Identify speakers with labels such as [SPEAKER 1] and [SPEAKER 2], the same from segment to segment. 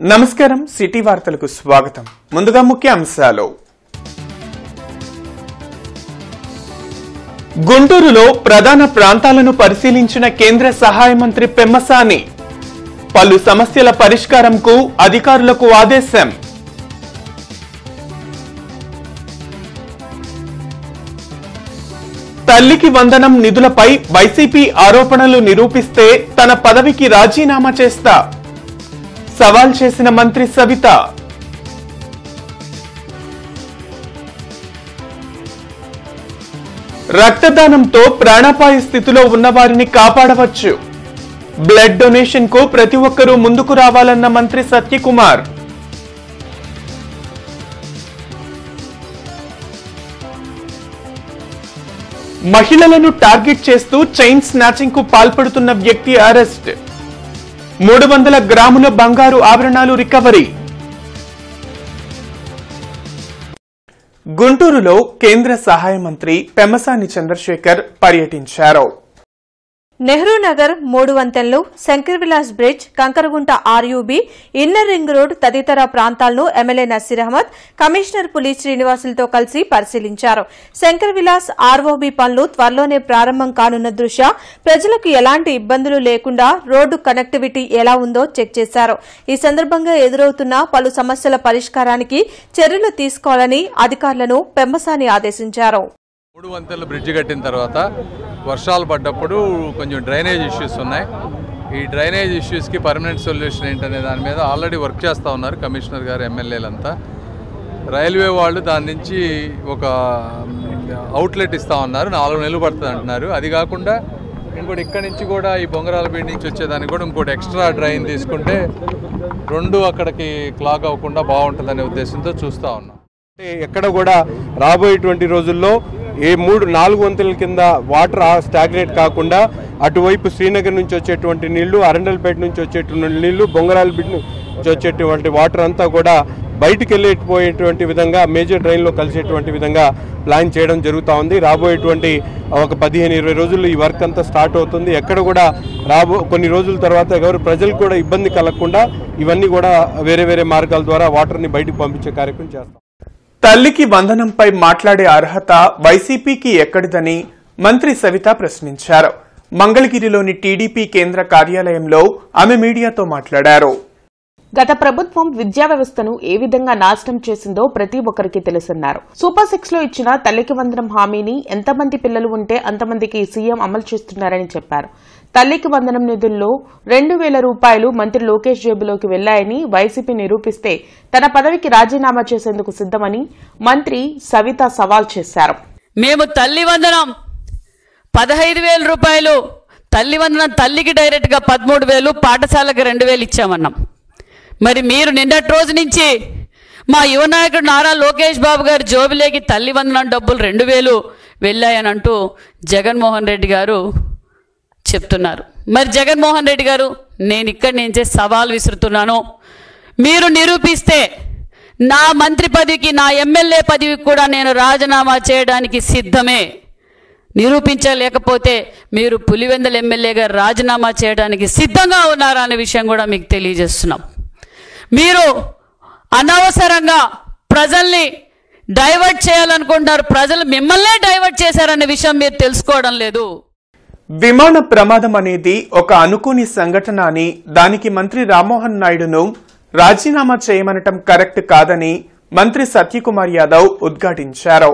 [SPEAKER 1] నమస్కారం సిటీ వార్తలకు స్వాగతం. ముందుగా ముఖ్య అంశాలు. గుంటూరులో ప్రధాన ప్రాంతాలను పరిశీలించిన కేంద్ర సహాయ మంత్రి పెమ్మసాని. పలు సమస్యల పరిష్కారంకు అధికారులకు ఆదేశం. తల్లికి వందనం నిధులపై వైసీపీ ఆరోపణలు నిరూపిస్తే తన పదవికి రాజీనామా చేస్తా సవాల్ చేసిన మంత్రి సవిత. రక్తదానంతో ప్రాణాపాయ స్థితిలో ఉన్నవారిని కాపాడవచ్చు. బ్లడ్ డొనేషన్ కు ప్రతి ఒక్కరూ ముందుకు రావాలన్న మంత్రి సత్యకుమార్. మహిళలను టార్గెట్ చేస్తూ చైన్ స్నాచింగ్ కు పాల్పడుతున్న వ్యక్తి అరెస్ట్. 300 గ్రాముల బంగారు ఆభరణాలు రికవరీ. గుంటూరులో కేంద్ర సహాయ మంత్రి పెమ్మసాని చంద్రశేఖర్ పర్యటించారు.
[SPEAKER 2] నెహ్రూ నగర్ 3 వంతెనలు, Shankar Vilas bridge, Kankaragunta RUB, inner ring road తదితర ప్రాంతాలను ఎమ్మెల్యే నసీర్ అహ్మద్, కమిషనర్ పులి శ్రీనివాసులతో కలిసి పరిశీలించారు. శంకర్ విలాస్ ఆర్ఓబీ పనులు త్వరలోనే ప్రారంభం కానున్న దృష్ట్యా ప్రజలకు ఎలాంటి ఇబ్బందులు లేకుండా రోడ్డు కనెక్టివిటీ ఎలా ఉందో చెక్ చేశారు. ఈ సందర్భంగా ఎదురవుతున్న పలు సమస్యల పరిష్కారానికి చర్యలు తీసుకోవాలని అధికారులను పెమ్మసాని ఆదేశించారు.
[SPEAKER 3] 3 వంతెనలు బ్రిడ్జ్ కట్టిన తర్వాత వర్షాలు పడ్డప్పుడు కొంచెం డ్రైనేజ్ ఇష్యూస్ ఉన్నాయి. ఈ డ్రైనేజ్ ఇష్యూస్కి పర్మనెంట్ సొల్యూషన్ ఏంటనే దాని మీద ఆల్రెడీ వర్క్ చేస్తూ ఉన్నారు కమిషనర్ గారు, ఎమ్మెల్యేలంతా. రైల్వే వాళ్ళు దాని నుంచి ఒక అవుట్లెట్ ఇస్తూ ఉన్నారు, 4 నెలలు పడుతుంది అంటున్నారు. అది కాకుండా ఇంకోటి ఇక్కడి నుంచి కూడా ఈ బొంగరాలపేట నుంచి వచ్చేదానికి కూడా ఇంకోటి ఎక్స్ట్రా డ్రైన్ తీసుకుంటే 2 అక్కడికి క్లాగ్ అవ్వకుండా బాగుంటుందనే ఉద్దేశంతో చూస్తూ ఉన్నాం.
[SPEAKER 4] ఎక్కడ కూడా రాబోయేటువంటి రోజుల్లో 4 వంతెనల కింద వాటర్ స్టాగ్నేట్ కాకుండా అటువైపు శ్రీనగర్ నుంచి వచ్చేటువంటి నీళ్లు, అరండల్పేట నుంచి వచ్చేటువంటి నీళ్లు, బొంగరాలపేట నుంచి వచ్చేటువంటి వాటర్ అంతా కూడా బయటికి వెళ్ళిపోయేటువంటి విధంగా మేజర్ డ్రైన్లో కలిసేటువంటి విధంగా ప్లాన్ చేయడం జరుగుతూ ఉంది. రాబోయేటువంటి ఒక 15-20 రోజుల్లో ఈ వర్క్ అంతా స్టార్ట్ అవుతుంది. ఎక్కడ కూడా కొన్ని రోజుల తర్వాత ఎవరు ప్రజలు కూడా ఇబ్బంది కలగకుండా ఇవన్నీ కూడా వేరే మార్గాల ద్వారా వాటర్ని బయటకు పంపించే కార్యక్రమం చేస్తాం.
[SPEAKER 1] తల్లికి వందనంపై మాట్లాడే అర్హత వైసీపీకి ఎక్కడిదని మంత్రి సవిత ప్రశ్నించారు. మంగళగిరిలోని టీడీపీ కేంద్ర కార్యాలయంలో ఆమె మీడియాతో మాట్లాడారు.
[SPEAKER 5] గత ప్రభుత్వం విద్యా వ్యవస్థను ఏ విధంగా నాశనం చేసిందో ప్రతి ఒక్కరికి తెలుసన్నారు. సూపర్ 6 లో ఇచ్చిన తల్లికి వందనం హామీని ఎంతమంది పిల్లలు ఉంటే అంతమందికి సీఎం అమలు చేస్తున్నారని చెప్పారు. తల్లికి వందనం నిధుల్లో 2,000 రూపాయలు మంత్రి లోకేష్ జేబులోకి వెళ్లాయని వైసీపీ నిరూపిస్తే తన పదవికి రాజీనామా చేసేందుకు సిద్దమని మంత్రి సవిత సవాల్ చేశారు.
[SPEAKER 6] మేము తల్లి వందనం 15,000 రూపాయలు, తల్లి వందనం తల్లికి డైరెక్ట్ గా 13,000, పాఠశాలకు 2,000 ఇచ్చామన్నాం. మరి మీరు నిన్నటి రోజు నుంచి మా యువ నాయకుడు నారా లోకేష్ బాబు గారి జోబులేకి తల్లి వందనం డబ్బులు 2,000 వెళ్ళాయని అంటూ జగన్మోహన్ రెడ్డి గారు చెప్తున్నారు. మరి జగన్మోహన్ రెడ్డి గారు, నేను ఇక్కడి నుంచే సవాల్ విసురుతున్నాను. మీరు నిరూపిస్తే నా మంత్రి పదవికి, నా ఎమ్మెల్యే పదవికి కూడా నేను రాజీనామా చేయడానికి సిద్ధమే. నిరూపించలేకపోతే మీరు పులివెందుల ఎమ్మెల్యేగా రాజీనామా చేయడానికి సిద్ధంగా ఉన్నారా అనే విషయం కూడా మీకు తెలియజేస్తున్నాం. మీరు అనవసరంగా ప్రజల్ని డైవర్ట్ చేయాలనుకుంటున్నారు. ప్రజలు మిమ్మల్నే డైవర్ట్ చేశారనే విషయం మీరు తెలుసుకోవడం లేదు.
[SPEAKER 1] విమాన ప్రమాదం అనేది ఒక అనుకోని సంఘటన అని, దానికి మంత్రి రామ్మోహన్ నాయుడును రాజీనామా చేయమనటం కరెక్ట్ కాదని మంత్రి సత్యకుమార్ యాదవ్ ఉద్ఘాటించారు.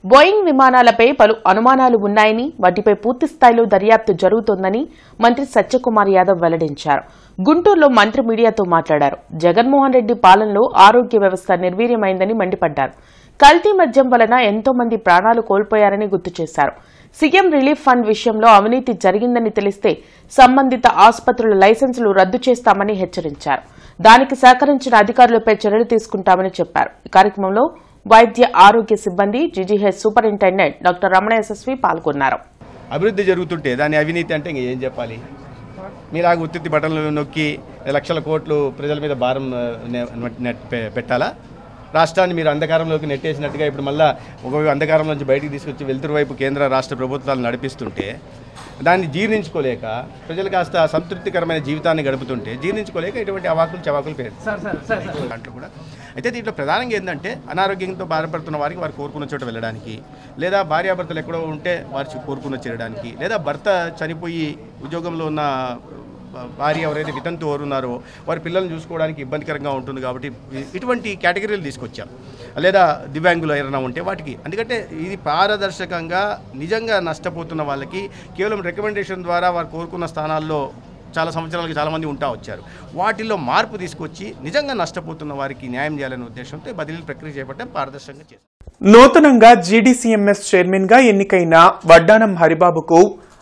[SPEAKER 5] బోయింగ్ విమానాలపై పలు అనుమానాలు ఉన్నాయని, వాటిపై పూర్తిస్థాయిలో దర్యాప్తు జరుగుతోందని మంత్రి సత్యకుమార్ యాదవ్ వెల్లడించారు. గుంటూరులో మంత్రి మీడియాతో మాట్లాడారు. జగన్మోహన్ రెడ్డి పాలనలో ఆరోగ్య వ్యవస్థ నిర్వీర్యమైందని మండిపడ్డారు. కల్తీ మద్యం వలన ఎంతో మంది ప్రాణాలు కోల్పోయారని గుర్తు చేశారు. సీఎం రిలీఫ్ ఫండ్ విషయంలో అవినీతి జరిగిందని తెలిస్తే సంబంధిత ఆసుపత్రుల లైసెన్సులు రద్దు చేస్తామని హెచ్చరించారు. దానికి సహకరించిన అధికారులపై చర్యలు తీసుకుంటామని చెప్పారు. ఈ కార్యక్రమంలో వైద్య ఆరోగ్య సిబ్బంది, GGH superintendent doctor Ramana SSV పాల్గొన్నారు.
[SPEAKER 7] అభివృద్ధి జరుగుతుంటే దాని అవినీతి అంటే ఏం చెప్పాలి? మీరు ఉత్తి బట్టలు నొక్కి లక్షల కోట్లు ప్రజల మీద భారం పెట్టాలా? రాష్ట్రాన్ని మీరు అంధకారంలోకి నెట్టేసినట్టుగా ఇప్పుడు మళ్ళీ ఒకవైపు అంధకారం నుంచి బయటికి తీసుకొచ్చి వెలుతురు వైపు కేంద్ర రాష్ట్ర ప్రభుత్వాలు నడిపిస్తుంటే దాన్ని జీర్ణించుకోలేక ప్రజలు కాస్త సంతృప్తికరమైన జీవితాన్ని గడుపుతుంటే జీర్ణించుకోలేక ఇటువంటి అవాకులు చవాకులు పేరు దాంట్లో కూడా అయితే దీంట్లో ప్రధానంగా ఏంటంటే అనారోగ్యంతో బాధపడుతున్న వారికి వారు కోరుకున్న చోట వెళ్ళడానికి, లేదా భార్యాభర్తలు ఎక్కడో ఉంటే వారు కోరుకున్న చేరడానికి, లేదా భర్త చనిపోయి ఉద్యోగంలో ఉన్న భార్య ఎవరైతే వితంతు ఉన్నారో వారి పిల్లల్ని చూసుకోవడానికి ఇబ్బందికరంగా ఉంటుంది కాబట్టి ఇటువంటి కేటగిరీలు తీసుకొచ్చాం. లేదా దివ్యాంగులు ఎవరైనా ఉంటే వాటికి, ఎందుకంటే ఇది పారదర్శకంగా నిజంగా నష్టపోతున్న వాళ్ళకి కేవలం రికమెండేషన్ ద్వారా వారు కోరుకున్న స్థానాల్లో చాలా సంవత్సరాలకి చాలామంది ఉంటా వచ్చారు. వాటిల్లో మార్పు తీసుకొచ్చి నిజంగా నష్టపోతున్న వారికి న్యాయం చేయాలనే ఉద్దేశంతో బదిలీ ప్రక్రియ చేపట్టడం పారదర్శకంగా చేశారు.
[SPEAKER 1] నూతనంగా జీడీసీఎంఎస్ చైర్మన్ గా ఎన్నికైన వడ్డానం హరిబాబుకు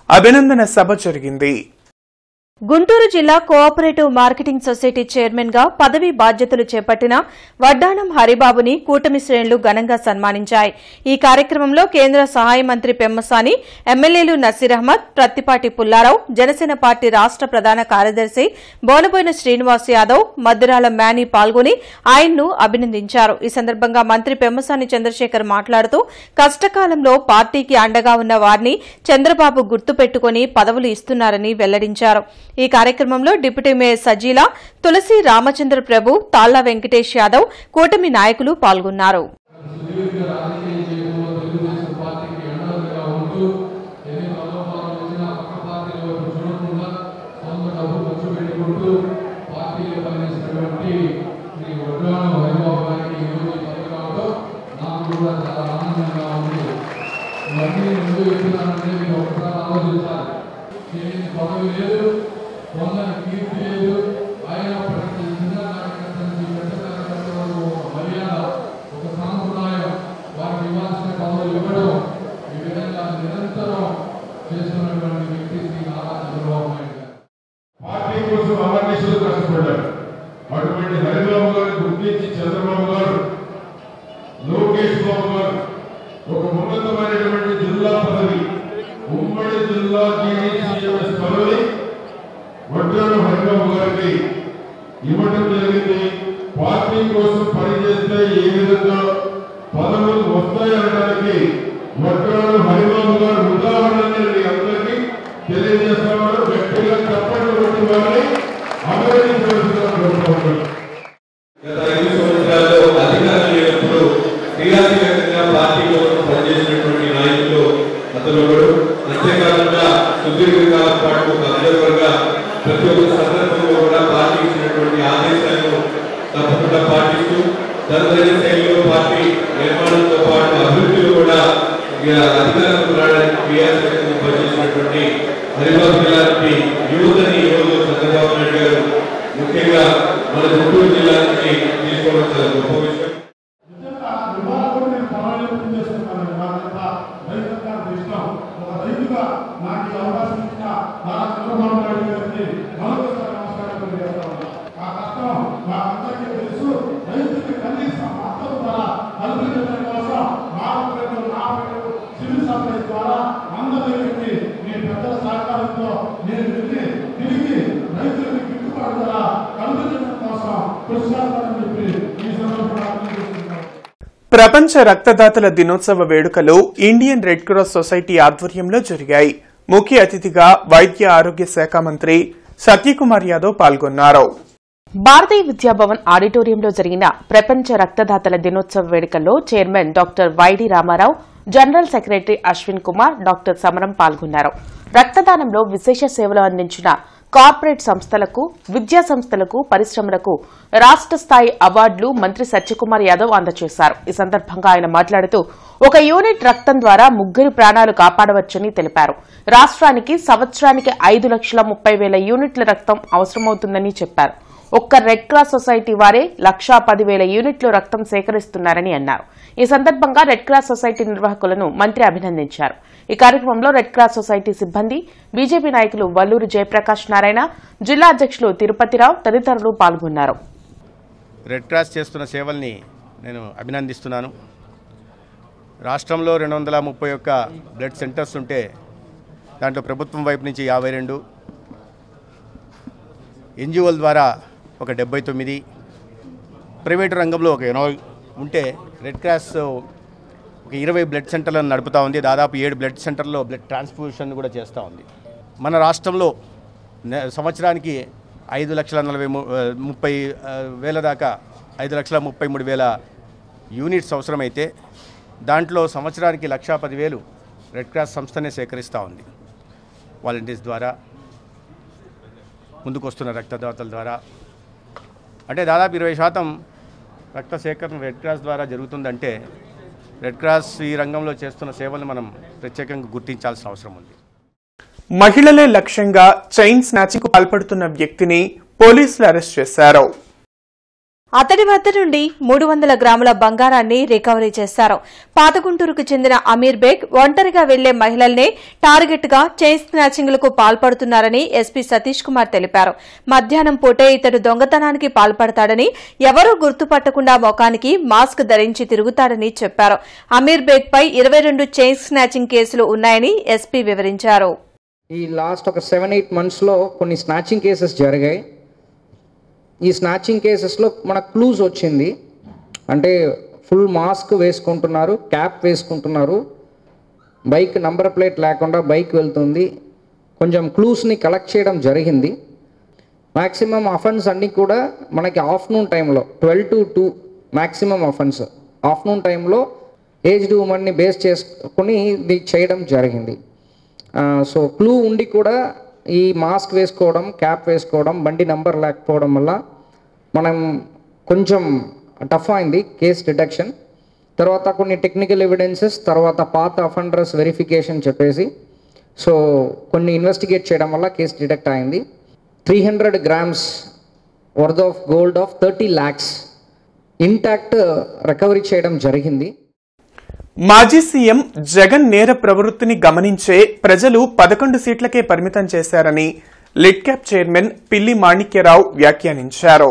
[SPEAKER 1] అభినందన సభ జరిగింది.
[SPEAKER 2] గుంటూరు జిల్లా కోఆపరేటివ్ మార్కెటింగ్ సొసైటీ చైర్మన్ గా పదవీ బాధ్యతలు చేపట్టిన వడ్డానం హరిబాబుని కూటమి శ్రేణులు ఘనంగా సన్మానించాయి. ఈ కార్యక్రమంలో కేంద్ర సహాయ మంత్రి పెమ్మసాని, ఎమ్మెల్యేలు నసీర్ అహ్మద్, ప్రత్తిపాటి పుల్లారావు, జనసేన పార్టీ రాష్ట ప్రధాన కార్యదర్శి బోనబోయిన శ్రీనివాస్ యాదవ్, మద్దురాల మ్యానీ పాల్గొని ఆయన్ను అభినందించారు. ఈ సందర్భంగా మంత్రి పెమ్మసాని చంద్రశేఖర్ మాట్లాడుతూ కష్టకాలంలో పార్టీకి అండగా ఉన్న వారిని చంద్రబాబు గుర్తుపెట్టుకుని పదవులు ఇస్తున్నారని వెల్లడించారు. ఈ కార్యక్రమంలో డిప్యూటీ మేయర్ సజీలా, తులసి రామచంద్ర ప్రభు, తాళ్ల వెంకటేష్ యాదవ్, కూటమి నాయకులు పాల్గొన్నారు.
[SPEAKER 8] పార్టీ కోసం అవర్నిషలు కష్టపడ్డారు. అటువంటి హరిబాబు గారు గుర్తించి చంద్రబాబు గారు, లోకేష్ బాబు గారు ఒక ఉన్నతమైనటువంటి జిల్లా పదవి, ఉమ్మడి జిల్లా జీడీసీఎంఎస్ పదవి వడ్డానం హరిబాబు గారికి ఇవ్వడం జరిగింది. పార్టీ కోసం పనిచేస్తే ఏ విధంగా పదవులు వస్తాయనడానికి వడ్డానం హరిబాబు గారు ఉదాహరణని అందరికీ తెలియజేస్తున్నారు. వ్యక్తిగా తప్పని వంటి వారిని అభినందించవలసిన కోరుకుంటున్నారు.
[SPEAKER 9] గత 5 సంవత్సరాల్లో అధికారం లేనప్పుడు క్రియాశీలకంగా పార్టీ కోసం పనిచేసినటువంటి నాయకులు అతను అంతేకాకుండా సుదీర్ఘకాలం పాటు ఒక అబ్జర్వర్గా ప్రతి ఒక్క సందర్భంలో కూడా పార్టీ ఇచ్చినటువంటి ఆదేశాలను తప్పకుండా పాటిస్తూ తనదైన శైలిలో పార్టీ నిర్మాణంతో పాటు అభివృద్ధిలో కూడా అధికారంలో రావడానికి క్రియాశీలకంగా పనిచేసినటువంటి హరిబాబు లాంటి యువతని ఈరోజు చంద్రబాబు నాయుడు గారు ముఖ్యంగా మన గుంటూరు జిల్లా నుంచి తీసుకోవడం చాలా గొప్ప విషయం.
[SPEAKER 1] ప్రపంచ రక్తదాతల దినోత్సవ వేడుకలు ఇండియన్ రెడ్ క్రాస్ సొసైటీ ఆధ్వర్యంలో జరిగాయి. ముఖ్య అతిథిగా వైద్య ఆరోగ్య శాఖ మంత్రి సత్యకుమార్ యాదవ్ పాల్గొన్నారు.
[SPEAKER 5] భారతీయ విద్యాభవన్ ఆడిటోరియంలో జరిగిన ప్రపంచ రక్తదాతల దినోత్సవ వేడుకల్లో chairman doctor YD Ramarao, general secretary Ashwin Kumar, doctor Samaram పాల్గొన్నారు. రక్తదానంలో విశేష సేవలు అందించిన కార్పొరేట్ సంస్థలకు, విద్యా సంస్థలకు, పరిశ్రమలకు రాష్ట స్థాయి అవార్డులు మంత్రి సత్యకుమార్ యాదవ్ అందజేశారు. ఈ సందర్భంగా ఆయన మాట్లాడుతూ ఒక యూనిట్ రక్తం ద్వారా 3 ప్రాణాలు కాపాడవచ్చని తెలిపారు. రాష్ట్రానికి సంవత్సరానికి 5,30,000 యూనిట్ల రక్తం అవసరమవుతుందని చెప్పారు. ఒక్క రెడ్ క్రాస్ సొసైటీ వారే 1,10,000 యూనిట్లు రక్తం సేకరిస్తున్నారని అన్నారు. ఈ సందర్భంగా రెడ్ క్రాస్ సొసైటీ నిర్వాహకులను మంత్రి అభినందించారు. ఈ కార్యక్రమంలో రెడ్ క్రాస్ సొసైటీ సిబ్బంది, బీజేపీ నాయకులు వల్లూరు జయప్రకాష్ నారాయణ, జిల్లా అధ్యక్షులు తిరుపతిరావు తదితరులు పాల్గొన్నారు.
[SPEAKER 7] రెడ్ క్రాస్ చేస్తున్న సేవల్ని నేను అభినందిస్తున్నాను. రాష్ట్రంలో 231 బ్లడ్ సెంటర్స్ ఉంటే దాంట్లో ప్రభుత్వం వైపు నుంచి 52, ఎన్జిఓల ద్వారా ఒక 79, ప్రైవేటు రంగంలో ఒక ఉంటే రెడ్ క్రాస్ ఒక 20 బ్లడ్ సెంటర్లను నడుపుతూ ఉంది. దాదాపు 7 బ్లడ్ సెంటర్లో బ్లడ్ ట్రాన్స్ఫ్యూషన్ కూడా చేస్తూ ఉంది. మన రాష్ట్రంలో సంవత్సరానికి 5,30,000 దాకా 5,33,000 యూనిట్స్ అవసరమైతే దాంట్లో సంవత్సరానికి 1,10,000 రెడ్ క్రాస్ సంస్థనే సేకరిస్తూ ఉంది. వాలంటీర్స్ ద్వారా, ముందుకు వస్తున్న రక్తదాతల ద్వారా. అంటే దాదాపు 20% రక్త సేకరణ రెడ్ క్రాస్ ద్వారా జరుగుతుందంటే రెడ్ క్రాస్ ఈ రంగంలో చేస్తున్న సేవలను మనం ప్రత్యేకంగా గుర్తించాల్సిన అవసరం ఉంది.
[SPEAKER 1] మహిళలే లక్ష్యంగా చైన్ స్నాచింగ్ కు పాల్పడుతున్న వ్యక్తిని పోలీసులు అరెస్ట్ చేశారు.
[SPEAKER 2] అతడి వద్ద నుండి 300 గ్రాముల బంగారాన్ని రికవరీ చేశారు. పాతగుంటూరుకు చెందిన అమీర్ బేగ్ ఒంటరిగా వెళ్లే మహిళల్నే టార్గెట్ గా చైన్ స్నాచింగ్లకు పాల్పడుతున్నారని ఎస్పీ సతీష్ కుమార్ తెలిపారు. మధ్యాహ్నం పూటే ఇతడు దొంగతనానికి పాల్పడతాడని, ఎవరూ గుర్తుపట్టకుండా ముఖానికి మాస్క్ ధరించి తిరుగుతాడని చెప్పారు. అమీర్ బేగ్ పై 22 చైన్ స్నాచింగ్ కేసులు ఉన్నాయని ఎస్పీ వివరించారు.
[SPEAKER 10] ఈ లాస్ట్ ఒక 7-8 మంత్స్లో కొన్ని స్నాచింగ్ కేసెస్ జరిగాయి. ఈ స్నాచింగ్ కేసెస్లో మనకు క్లూస్ వచ్చింది. అంటే ఫుల్ మాస్క్ వేసుకుంటున్నారు, క్యాప్ వేసుకుంటున్నారు, బైక్ నంబర్ ప్లేట్ లేకుండా బైక్ వెళ్తుంది. కొంచెం క్లూస్ని కలెక్ట్ చేయడం జరిగింది. మ్యాక్సిమం అఫెన్స్ అన్నీ కూడా మనకి ఆఫ్టర్నూన్ టైంలో 12 to 2 మ్యాక్సిమం అఫెన్స్ ఆఫ్టర్నూన్ టైంలో ఏజ్డ్ ఉమెన్ని బేస్ చేసుకుని ఇది చేయడం జరిగింది. సో క్లూ ఉండి కూడా ఈ మాస్క్ వేసుకోవడం, క్యాప్ వేసుకోవడం, బండి నంబర్ లేకపోవడం వల్ల మనం కొంచెం టఫ్ అయింది కేస్ డిటెక్షన్. తర్వాత కొన్ని టెక్నికల్ ఎవిడెన్సెస్, తర్వాత పాత అఫెండర్స్ వెరిఫికేషన్ చెప్పేసి సో కొన్ని ఇన్వెస్టిగేట్ చేయడం వల్ల కేసు డిటెక్ట్ అయింది. 300 grams worth of gold of 30 lakhs intact recovery చేయడం జరిగింది.
[SPEAKER 1] మాజీ సీఎం జగన్ నేర ప్రవృత్తిని గమనించే ప్రజలు 11 సీట్లకే పరిమితం చేశారని లిడ్క్యాప్ చైర్మన్ పిల్లి మాణిక్యరావు వ్యాఖ్యానించారు.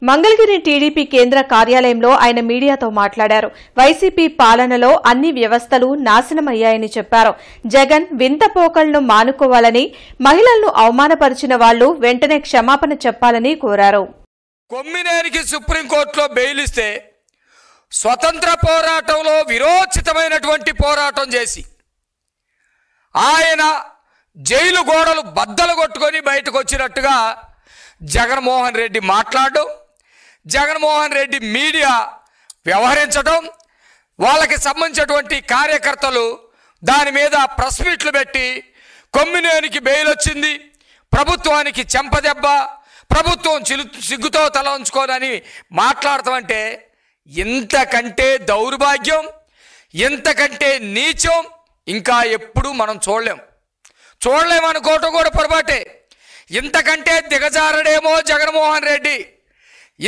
[SPEAKER 2] మంగళగిరి టీడీపీ కేంద్ర కార్యాలయంలో ఆయన మీడియాతో మాట్లాడారు. వైసీపీ పాలనలో అన్ని వ్యవస్థలు నాశనమయ్యాయని చెప్పారు. జగన్ వింత పోకళ్లను మానుకోవాలని, మహిళలను అవమానపరిచిన వాళ్లు వెంటనే క్షమాపణ చెప్పాలని కోరారు.
[SPEAKER 11] కొమ్మినేనికి సుప్రీంకోర్టులో బెయిల్ ఇస్తే స్వతంత్ర పోరాటంలో విరోచితమైనటువంటి పోరాటం చేసి ఆయన జైలు గోడలు బద్దలు కొట్టుకొని బయటకు వచ్చినట్టుగా జగన్మోహన్ రెడ్డి మాట్లాడడం, జగన్మోహన్ రెడ్డి మీడియా వ్యవహరించడం, వాళ్ళకి సంబంధించినటువంటి కార్యకర్తలు దాని మీద ప్రెస్ మీట్లు పెట్టి కొమ్మినేనికి బెయిల్ వచ్చింది, ప్రభుత్వానికి చెంపదెబ్బ, ప్రభుత్వం సిగ్గుతో తల ఉంచుకోదని మాట్లాడతామంటే ఇంతకంటే దౌర్భాగ్యం, ఇంతకంటే నీచం ఇంకా ఎప్పుడు మనం చూడలేమనుకోవటం కూడా పొరపాటే. ఇంతకంటే దిగజారడేమో జగన్మోహన్ రెడ్డి,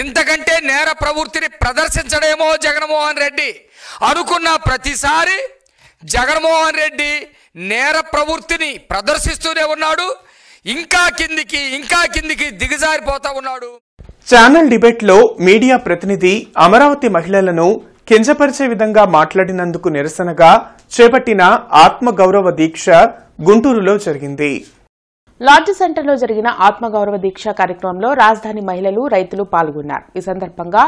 [SPEAKER 11] ఇంతకంటే నేర ప్రవృత్తిని ప్రదర్శించడేమో జగన్మోహన్ రెడ్డి అనుకున్న ప్రతిసారి జగన్మోహన్ రెడ్డి నేర ప్రవృత్తిని ప్రదర్శిస్తూనే ఉన్నాడు. ఇంకా కిందికి దిగజారిపోతా ఉన్నాడు.
[SPEAKER 1] ఛానల్ డిబేట్ లో మీడియా ప్రతినిధి అమరావతి మహిళలను కించపరిచే విధంగా మాట్లాడినందుకు నిరసనగా చేపట్టిన ఆత్మగౌరవ దీక్ష గుంటూరులో జరిగింది.
[SPEAKER 5] లాడ్జ్ సెంటర్లో జరిగిన ఆత్మగౌరవ దీక్ష కార్యక్రమంలో రాజధాని మహిళలు, రైతులు పాల్గొన్నారు. ఈ సందర్భంగా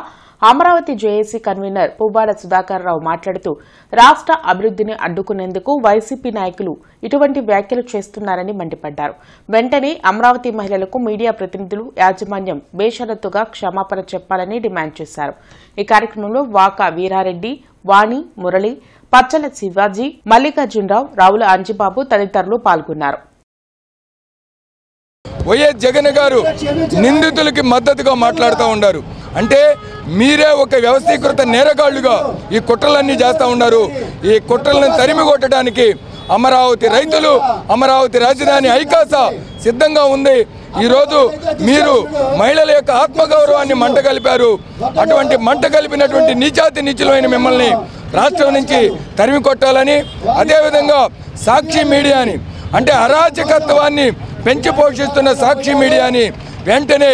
[SPEAKER 5] అమరావతి జేఏసీ కన్వీనర్ పువ్వాడ సుధాకర్ రావు మాట్లాడుతూ రాష్ట్ర అభివృద్ధిని అడ్డుకునేందుకు వైసీపీ నాయకులు ఇటువంటి వ్యాఖ్యలు చేస్తున్నారని మండిపడ్డారు. వెంటనే అమరావతి మహిళలకు మీడియా ప్రతినిధులు, యాజమాన్యం బేషరతుగా క్షమాపణ చెప్పాలని డిమాండ్ చేశారు. ఈ కార్యక్రమంలో వాకా వీరారెడ్డి, వాణి, మురళి, పచ్చల శివాజీ, మల్లికార్జునరావు, రావుల అంజిబాబు తదితరులు పాల్గొన్నారు.
[SPEAKER 12] వైఎస్ జగన్ గారు నిందితులకి మద్దతుగా మాట్లాడుతూ ఉన్నారు. అంటే మీరే ఒక వ్యవస్థీకృత నేరగాళ్లుగా ఈ కుట్రలన్నీ చేస్తూ ఉన్నారు. ఈ కుట్రలను తరిమి కొట్టడానికి అమరావతి రైతులు, అమరావతి రాజధాని ఐకాస సిద్ధంగా ఉంది. ఈరోజు మీరు మహిళల యొక్క ఆత్మగౌరవాన్ని మంట కలిపారు. అటువంటి మంట కలిపినటువంటి నీచాతి నీచులైన మిమ్మల్ని రాష్ట్రం నుంచి తరిమి కొట్టాలని, అదేవిధంగా సాక్షి మీడియాని అంటే అరాచకత్వాన్ని పెంచి పోషిస్తున్న సాక్షి మీడియాని వెంటనే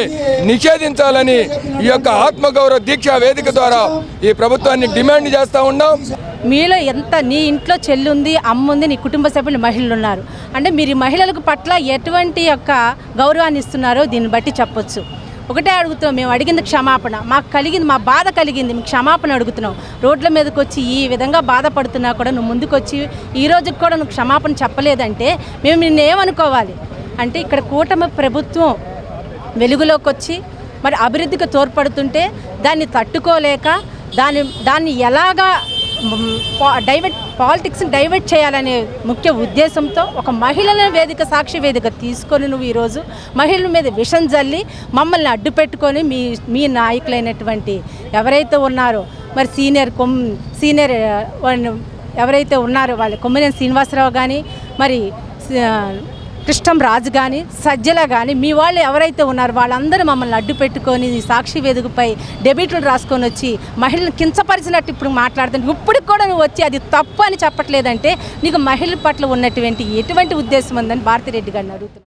[SPEAKER 12] నిషేధించాలని ఈ యొక్క ఆత్మగౌరవ దీక్షా వేదిక ద్వారా ఈ ప్రభుత్వాన్ని డిమాండ్ చేస్తూ ఉన్నాం.
[SPEAKER 13] మీలో ఎంత నీ ఇంట్లో చెల్లి ఉంది, అమ్మ ఉంది, నీ కుటుంబ సభ్యులు మహిళలు ఉన్నారు అంటే మీరు మహిళలకు పట్ల ఎటువంటి యొక్క గౌరవాన్ని ఇస్తున్నారో దీన్ని బట్టి చెప్పొచ్చు. ఒకటే అడుగుతున్నాం, మేము అడిగింది క్షమాపణ, మాకు కలిగింది, మా బాధ కలిగింది, మీకు క్షమాపణ అడుగుతున్నాం. రోడ్ల మీదకి వచ్చి ఈ విధంగా బాధపడుతున్నా కూడా నువ్వు ముందుకు వచ్చి ఈ రోజుకి కూడా నువ్వు క్షమాపణ చెప్పలేదంటే మేము నిన్నేమనుకోవాలి అంటే, ఇక్కడ కూటమి ప్రభుత్వం వెలుగులోకి వచ్చి మరి అభివృద్ధికి తోడ్పడుతుంటే దాన్ని తట్టుకోలేక దాన్ని ఎలాగా పాలిటిక్స్ని డైవర్ట్ చేయాలనే ముఖ్య ఉద్దేశంతో ఒక మహిళల వేదిక, సాక్షి వేదిక తీసుకొని నువ్వు ఈరోజు మహిళల మీద విషం జల్లి మమ్మల్ని అడ్డు పెట్టుకొని మీ నాయకులైనటువంటి ఎవరైతే ఉన్నారో మరి సీనియర్ ఎవరైతే ఉన్నారో వాళ్ళు కొమ్మినేని శ్రీనివాసరావు కానీ మరి కృష్ణం రాజు కానీ సజ్జల కానీ మీ వాళ్ళు ఎవరైతే ఉన్నారో వాళ్ళందరూ మమ్మల్ని అడ్డు పెట్టుకొని సాక్షి వేదికపై డెబిట్లు రాసుకొని వచ్చి మహిళలను కించపరిచినట్టు ఇప్పుడు మాట్లాడుతుంది. ఇప్పటికి కూడా నువ్వు వచ్చి అది తప్పు అని చెప్పట్లేదంటే నీకు మహిళల పట్ల ఉన్నటువంటి ఎటువంటి ఉద్దేశం ఉందని భారతిరెడ్డి గారిని అడుగుతున్నాను.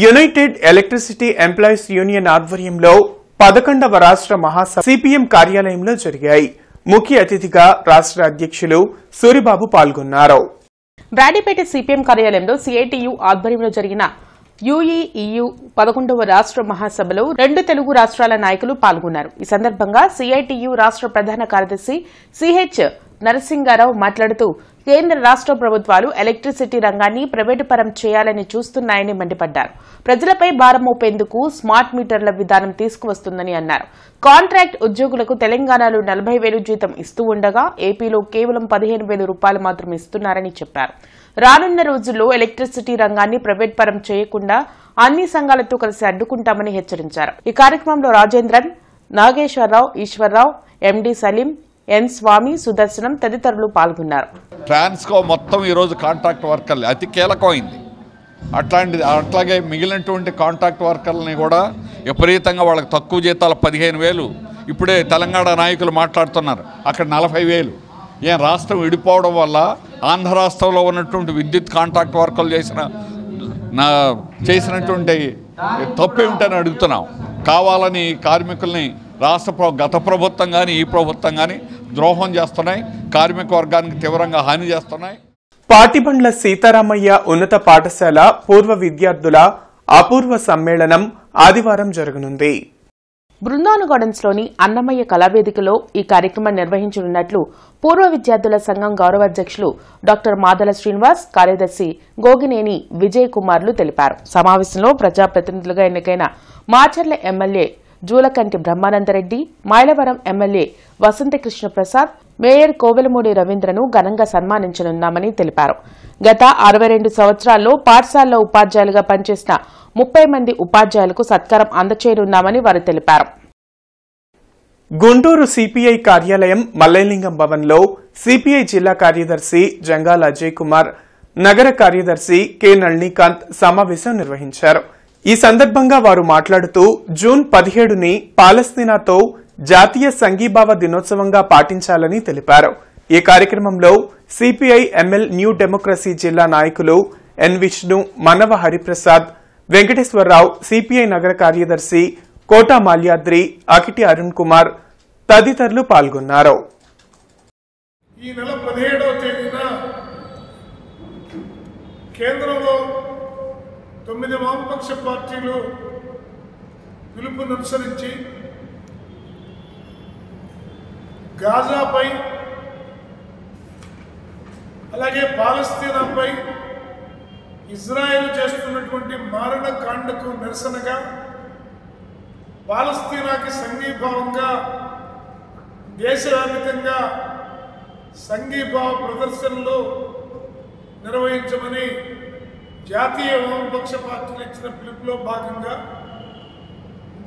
[SPEAKER 1] యునైటెడ్ ఎలక్ట్రిసిటీ ఎంప్లాయీస్ యూనియన్ ఆధ్వర్యంలో 11వ రాష్ట్ర మహాసభ సిపిఎం కార్యాలయంలో జరిగాయి. ముఖ్య అతిథిగా రాష్ట్ర అధ్యక్షులు సూరిబాబు పాల్గొన్నారు.
[SPEAKER 5] బ్రాడీపేట సిపిఎం కార్యాలయంలో సిఐటియు ఆధ్వర్యంలో జరిగిన యుఈఇయు 11వ రాష్ట్ర మహాసభలో 2 తెలుగు రాష్ట్రాల నాయకులు పాల్గొన్నారు. ఈ సందర్భంగా సిఐటియు రాష్ట్ర ప్రధాన కార్యదర్శి సిహెచ్ నరసింగారావు మాట్లాడుతూ కేంద్ర రాష్ట్ర ప్రభుత్వాలు ఎలక్ట్రిసిటీ రంగాన్ని ప్రైవేటు పరం చేయాలని చూస్తున్నాయని మండిపడ్డారు. ప్రజలపై భారం మోపేందుకు స్మార్ట్ మీటర్ల విధానం తీసుకువస్తుందని అన్నారు. కాంట్రాక్ట్ ఉద్యోగులకు తెలంగాణలో 40,000 జీతం ఇస్తూ ఉండగా ఏపీలో కేవలం 15,000 రూపాయలు మాత్రం ఇస్తున్నారని చెప్పారు. రానున్న రోజుల్లో ఎలక్ట్రిసిటీ రంగాన్ని ప్రైవేట్ పరం చేయకుండా అన్ని సంఘాలతో కలిసి అడ్డుకుంటామని హెచ్చరించారు. ఈ కార్యక్రమంలో రాజేంద్రన్, నాగేశ్వరరావు, ఈశ్వరరావు, ఎండి సలీం, ఎన్ స్వామి, సుదర్శనం తదితరులు పాల్గొన్నారు.
[SPEAKER 14] ట్రాన్స్కో మొత్తం ఈరోజు కాంట్రాక్ట్ వర్కర్లు అతి కీలకమైంది. అట్లాగే మిగిలినటువంటి కాంట్రాక్ట్ వర్కర్లని కూడా విపరీతంగా వాళ్ళకి తక్కువ జీతాలు 15,000. ఇప్పుడే తెలంగాణ నాయకులు మాట్లాడుతున్నారు, అక్కడ 40,000. రాష్ట్రం విడిపోవడం వల్ల ఆంధ్ర రాష్ట్రంలో ఉన్నటువంటి విద్యుత్ కాంట్రాక్ట్ వర్కర్లు చేసినటువంటి తప్పేమిటని అడుగుతున్నాం. కావాలని కార్మికుల్ని గత ప్రభుత్వం కానీ ఈ ప్రభుత్వం కానీ ద్రోహం చేస్తున్నాయి, కార్మిక వర్గానికి తీవ్రంగా హాని చేస్తున్నాయి.
[SPEAKER 1] పాటిబండ్ల సీతారామయ్య ఉన్నత పాఠశాల పూర్వ విద్యార్థుల అపూర్వ సమ్మేళనం ఆదివారం జరగనుంది.
[SPEAKER 5] బృందావన్ గార్డెన్స్ లోని అన్నమయ్య కళావేదికలో ఈ కార్యక్రమం నిర్వహించనున్నట్లు పూర్వ విద్యార్థుల సంఘం గౌరవాధ్యక్షులు డాక్టర్ మాదల శ్రీనివాస్, కార్యదర్శి గోగినేని విజయ్ కుమార్లు తెలిపారు. సమావేశంలో ప్రజాప్రతినిధులుగా ఎన్నికైన Macherla MLA Julakanti Brahmanandareddy, Mylavaram MLA Vasanthakrishna Prasad, mayor Kovelamudi రవీంద్రను ఘనంగా సన్మానించనున్నామని తెలిపారు. గత 62 సంవత్సరాల్లో పాఠశాలలో ఉపాధ్యాయులుగా పనిచేసిన 30 మంది ఉపాధ్యాయులకు సత్కారం అందచేయనున్నామని వారు తెలిపారు.
[SPEAKER 1] గుంటూరు సిపిఐ కార్యాలయం మల్లయ్యలింగం భవన్లో సిపిఐ జిల్లా కార్యదర్శి జంగాల అజయ్ కుమార్, నగర కార్యదర్శి కె నళినీకాంత్ సమావేశం నిర్వహించారు. ఈ సందర్భంగా వారు మాట్లాడుతూ జూన్ 17ని పాలస్తీనాతో జాతీయ సంఘీభావ దినోత్సవంగా పాటించాలని తెలిపారు. ఈ కార్యక్రమంలో సిపిఐ ఎంఎల్ న్యూ డెమోక్రసీ జిల్లా నాయకులు ఎన్ విష్ణు, మనవ హరిప్రసాద్, వెంకటేశ్వరరావు, సిపిఐ నగర కార్యదర్శి కోటా మాల్యాద్రి, అకిటి అరుణ్ కుమార్ తదితరులు పాల్గొన్నారు.
[SPEAKER 8] ఈ నెల 17వ తేదీన కేంద్రంలో 9 వామపక్ష పార్టీలు పిలుపుననుసరించి గాజాపై అలాగే పాలస్తీనాపై ఇజ్రాయెల్ చేస్తున్నటువంటి మారణకాండకు నిరసనగా పాలస్తీనాకి సంఘీభావంగా దేశవ్యాప్తంగా సంఘీభావ ప్రదర్శనలు నిర్వహించమని జాతీయ వామపక్ష పార్టీలు ఇచ్చిన పిలుపులో భాగంగా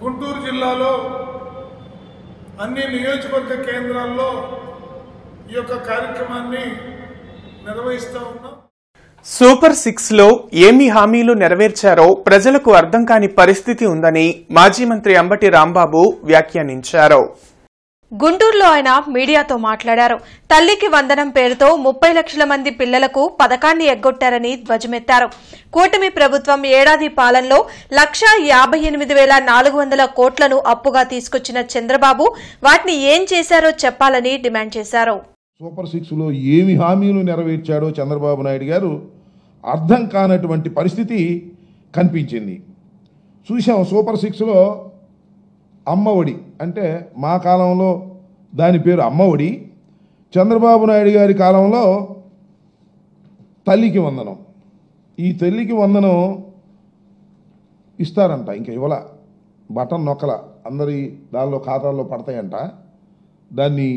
[SPEAKER 8] గుంటూరు జిల్లాలో అన్ని నియోజకవర్గ కేంద్రాల్లో ఈ యొక్క కార్యక్రమాన్ని నిర్వహిస్తూ ఉన్నాం.
[SPEAKER 1] సూపర్ 6లో ఏమి హామీలు నెరవేర్చారో ప్రజలకు అర్థం కాని పరిస్థితి ఉందని మాజీ మంత్రి అంబటి రాంబాబు వ్యాఖ్యానించారు.
[SPEAKER 2] గుంటూరులో ఆయన మీడియాతో మాట్లాడారు. తల్లికి వందనం పేరుతో 30 లక్షల మంది పిల్లలకు పథకాన్ని ఎగ్గొట్టారని ధ్వజమెత్తారు. కూటమి ప్రభుత్వం ఏడాది పాలనలో 1,58,400 కోట్లను అప్పుగా తీసుకొచ్చిన చంద్రబాబు వాటిని ఏం చేశారో చెప్పాలని డిమాండ్ చేశారు.
[SPEAKER 15] సూపర్ 6లో ఏమి హామీలు నెరవేర్చాడో చంద్రబాబు నాయుడు గారు అర్థం కానటువంటి పరిస్థితి కనిపించింది. చూసాం సూపర్ 6లో అమ్మఒడి అంటే మా కాలంలో దాని పేరు అమ్మఒడి, చంద్రబాబు నాయుడు గారి కాలంలో తల్లికి వందనం. ఈ తల్లికి వందనం ఇస్తారంట, ఇంకా ఇవ్వాల, బటన్ నొక్కల, అందరి దానిలో ఖాతాల్లో పడతాయంట. దాన్ని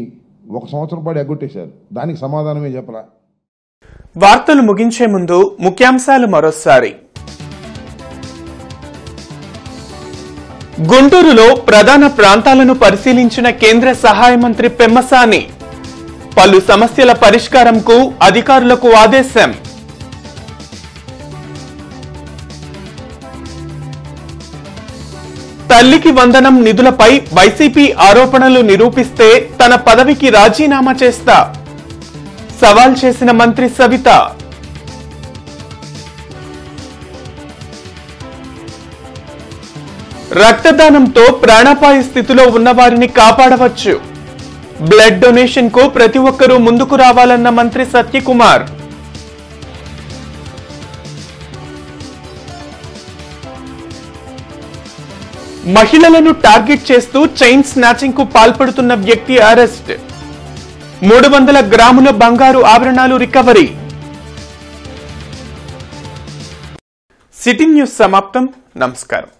[SPEAKER 15] 1 సంవత్సరం పాటు ఎగ్గొట్టేశారు, దానికి సమాధానమే చెప్పలా.
[SPEAKER 1] వార్తలు ముగించే ముందు ముఖ్యాంశాలు మరోసారి. గుంటూరులో ప్రధాన ప్రాంతాలను పరిశీలించిన కేంద్ర సహాయ మంత్రి పెమ్మసాని. పలు సమస్యల పరిష్కారంకు అధికారులకు ఆదేశం. తల్లికి వందనం నిధులపై వైసీపీ ఆరోపణలు నిరూపిస్తే తన పదవికి రాజీనామా చేస్తా సవాల్ చేసిన మంత్రి సవిత. రక్తదానంతో ప్రాణాపాయ స్థితిలో ఉన్నవారిని కాపాడవచ్చు. బ్లడ్ డొనేషన్ కు ప్రతి ఒక్కరూ ముందుకు రావాలన్న మంత్రి సత్యకుమార్. మహిళలను టార్గెట్ చేస్తూ చైన్ స్నాచింగ్ కు పాల్పడుతున్న వ్యక్తి అరెస్ట్. 300 గ్రాముల బంగారు ఆభరణాలు రికవరీ. సిటీ న్యూస్ సమాప్తం. నమస్కారం.